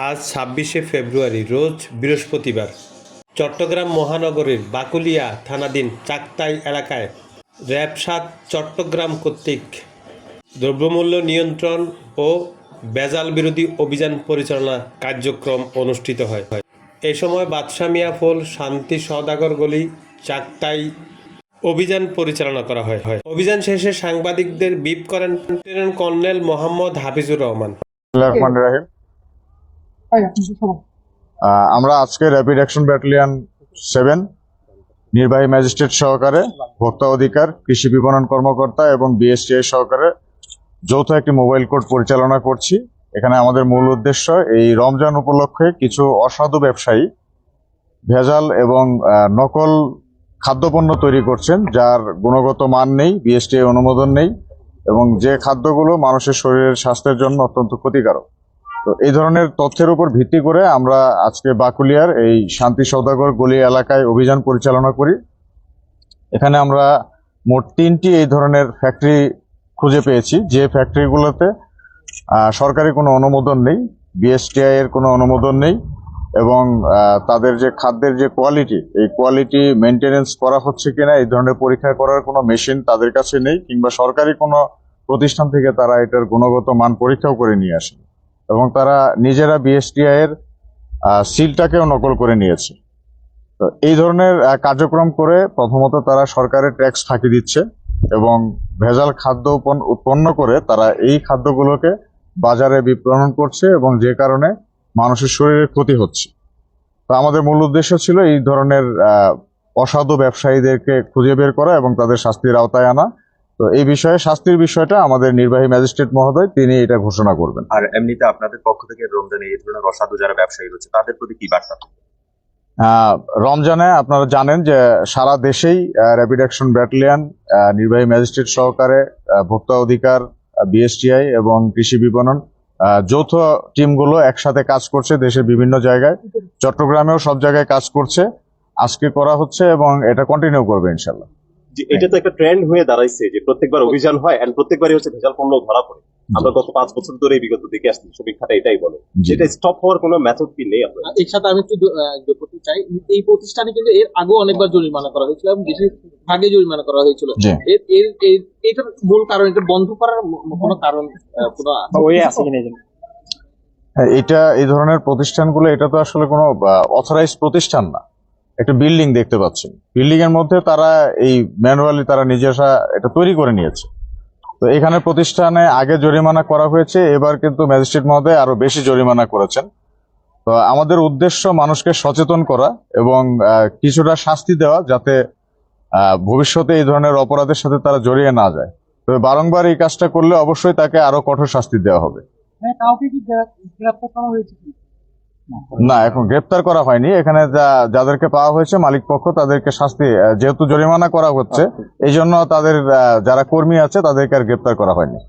আজ ২৬শে ফেব্রুয়ারি রোজ বৃহস্পতিবার চট্টগ্রাম মহানগরীর বাকুলিয়া থানাধীন চাকতাই এলাকায় র্যাব-৭ চট্টগ্রাম কর্তৃক দ্রব্যমূল্য নিয়ন্ত্রণ ও ভেজাল বিরোধী অভিযান পরিচালনা কার্যক্রম অনুষ্ঠিত হয়। এ সময় বাদশা মিয়া ফুল, শান্তি সওদাগর গলি, চাকতাই অভিযান পরিচালনা করা হয়। অভিযান শেষে সাংবাদিকদের ব্রিফ করেন লেফটেন্যান্ট কর্নেল মোহাম্মদ হাফিজুর রহমান। আমরা আজকে র্যাপিড অ্যাকশন ব্যাটালিয়ন 7 নির্বাহী ম্যাজিস্ট্রেট সহকারে ভোক্তা অধিকার, কৃষি বিপণন কর্মকর্তা এবং বিএসটিআই সহকারে যৌথ একটি মোবাইল কোর্ট পরিচালনা করছি। এখানে আমাদের মূল উদ্দেশ্য এই রমজান উপলক্ষে কিছু অসাধু ব্যবসায়ী ভেজাল এবং নকল খাদ্যপণ্য তৈরি করছেন, যার গুণগত মান নেই, বিএসটিআই অনুমোদন নেই এবং যে খাদ্যগুলো মানুষের শরীরের স্বাস্থ্যের জন্য অত্যন্ত ক্ষতিকারক। তো এই ধরনের তথ্যের উপর ভিত্তি করে আমরা আজকে বাকুলিয়ার এই শান্তি সওদাগর গলি এলাকায় অভিযান পরিচালনা করি। এখানে আমরা মোট 3টি এই ধরনের ফ্যাক্টরি খুঁজে পেয়েছি, যে ফ্যাক্টরিগুলোতে সরকারি কোনো অনুমোদন নেই, বিএসটিআই এর কোনো অনুমোদন নেই এবং তাদের যে খাদ্যের যে কোয়ালিটি, এই কোয়ালিটি মেনটেনেন্স করা হচ্ছে কিনা এই ধরনের পরীক্ষা করার কোনো মেশিন তাদের কাছে নেই, কিংবা সরকারি কোনো প্রতিষ্ঠান থেকে তারা এটার গুণগত মান পরীক্ষাও করে নিয়ে আসে এবং তারা নিজেরা বিএসটিআই এর সিলটাকেও নকল করে নিয়েছে। তো এই ধরনের কার্যক্রম করে প্রথমত তারা সরকারের ট্যাক্স ফাঁকি দিচ্ছে এবং ভেজাল খাদ্য উৎপন্ন করে তারা এই খাদ্যগুলোকে বাজারে বিপণন করছে এবং যে কারণে মানুষের শরীরের ক্ষতি হচ্ছে। তো আমাদের মূল উদ্দেশ্য ছিল এই ধরনের অসাধু ব্যবসায়ীদেরকে খুঁজে বের করা এবং তাদের শাস্তির আওতায় আনা। তো এই বিষয়ে শাস্তির বিষয়টা আমাদের নির্বাহী ম্যাজিস্ট্রেট মহোদয় তিনি এটা ঘোষণা করবেন। আর এমনিতে আপনাদের পক্ষ থেকে রমজানে এই ধরনের অসাধু যারা ব্যবসায়ী রয়েছে তাদের প্রতি কি বার্তা? রমজানে আপনারা জানেন যে সারা দেশেই র্যাপিড অ্যাকশন ব্যাটালিয়ন, নির্বাহী ম্যাজিস্ট্রেট সহকারে ভোক্তা অধিকার, বিএসটিআই এবং কৃষি বিপণন যৌথ টিমগুলো একসাথে কাজ করছে দেশের বিভিন্ন জায়গায়। চট্টগ্রামেও সব জায়গায় কাজ করছে, আজকে করা হচ্ছে এবং এটা কন্টিনিউ করবে ইনশাল্লাহ। এটা তো একটা ট্রেন্ড হয়ে দাঁড়াইছে যে প্রত্যেকবার অভিযান হয় এন্ড প্রত্যেকবারই হচ্ছে ভেজাল পণ্য ধরা পড়ে। আমরা গত 5 বছর ধরে বিগত দেখে আসছি, সমীক্ষাটা এটাই বলে। যেটা স্টপ হওয়ার কোনো মেথড কি নেই আপনার? এর সাথে আমি একটু যোগ করতে চাই, এই প্রতিষ্ঠানে কিন্তু এর আগেও অনেকবার জরিমানা করা হয়েছিল এবং বেশি ভাগে জরিমানা করা হয়েছিল। এটার মূল কারণ, এটা বন্ধ করার কোনো কারণ ওই আছে কিনা? এটা এই ধরনের প্রতিষ্ঠানগুলো, এটা তো আসলে কোনো অথরাইজড প্রতিষ্ঠান না, একটা বিল্ডিং দেখতে পাচ্ছেন, বিল্ডিং এর মধ্যে তারা এই ম্যানুয়ালি তারা নিজেরা এটা তৈরি করে নিয়েছে। তো এখানে প্রতিষ্ঠানে আগে জরিমানা করা হয়েছে, এবার কিন্তু ম্যাজিস্ট্রেট মহোদয় আরো বেশি জরিমানা করেছেন। তো আমাদের উদ্দেশ্য মানুষকে সচেতন করা এবং কিছুটা শাস্তি দেওয়া, যাতে ভবিষ্যতে এই ধরনের অপরাধের সাথে তারা জড়িয়ে না যায়। তবে বারংবার এই কাজটা করলে অবশ্যই তাকে আরো কঠোর শাস্তি দেওয়া হবে। না, এখন গ্রেপ্তার করা হয়নি। এখানে যাদেরকে পাওয়া হয়েছে মালিক পক্ষ তাদেরকে শাস্তি, যেহেতু জরিমানা করা হচ্ছে এই জন্য তাদের যারা কর্মী আছে তাদেরকে আর গ্রেপ্তার করা হয়নি।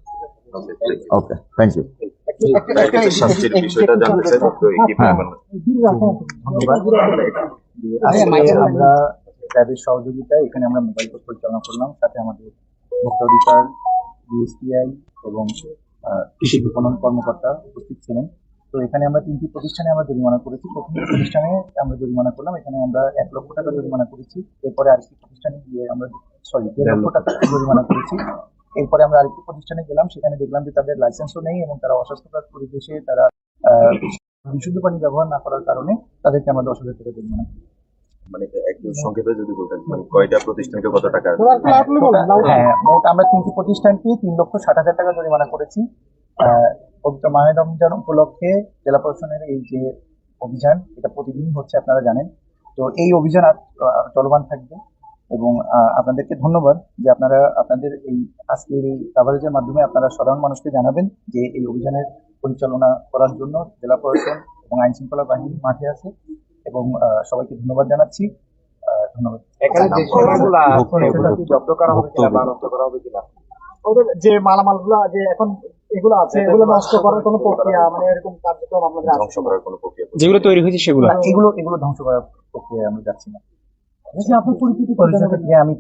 ওকে, থ্যাংক ইউ। আমরা তাদের সহযোগিতায় এখানে আমরা মোবাইল কোর্ট পরিচালনা করলাম, সাথে আমাদের ভোক্তা অধিকার, বিএসটিআই এবং কৃষি বিপণন কর্মকর্তা উপস্থিত ছিলেন। তো এখানে আমরা 3টি প্রতিষ্ঠানে আমরা জরিমানা করেছি। প্রথম প্রতিষ্ঠানে আমরা জরিমানা করলাম, এখানে আমরা 1 লক্ষ টাকা জরিমানা করেছি। এরপরে আরেকটি প্রতিষ্ঠানে গিয়ে আমরা 1.5 লক্ষ টাকা জরিমানা করেছি। এরপরে আমরা আরেকটি প্রতিষ্ঠানে গেলাম, সেখানে দেখলাম যে তাদের লাইসেন্সও নেই এবং তারা অস্বাস্থ্যকর পরিবেশে তারা বিশুদ্ধ পানি ব্যবহার না করার কারণে তাদেরকে আমরা 10,000 টাকা জরিমানা করি। মানে একটু সংক্ষেপে যদি বলতেন, মানে কয়টা প্রতিষ্ঠানকে কত টাকা? হ্যাঁ, মোট আমরা 3টি প্রতিষ্ঠানকে 3,60,000 টাকা জরিমানা করেছি। পবিত্র মাহে রমজান উপলক্ষে জেলা প্রশাসনের এই যে অভিযান, এটা প্রতিদিনই হচ্ছে আপনারা জানেন। তো এই অভিযান চলমান থাকবে এবং আপনাদেরকে ধন্যবাদ যে আপনারা আপনাদের এই আজকের এই কাভারেজের মাধ্যমে আপনারা সাধারণ মানুষকে জানাবেন যে এই অভিযানের পরিচালনা করার জন্য জেলা প্রশাসন এবং আইন শৃঙ্খলা বাহিনী মাঠে আছে এবং সবাইকে ধন্যবাদ জানাচ্ছি। ধন্যবাদ। এখানে যে সেবাগুলো জব্দ করা হবে কিনা বা নষ্ট করা হবে কিনা, ওদের যে মালামালগুলো যে এখন এগুলো আছে, এগুলো নষ্ট করার কোনো প্রক্রিয়া, মানে এরকম কার্যক্রম আপনাদের ধ্বংস করার কোনো প্রক্রিয়া যেগুলো তৈরি হয়েছে সেগুলো এগুলো ধ্বংস করার প্রক্রিয়া আমরা যাচ্ছি না। আপনার পরিচিতি আমি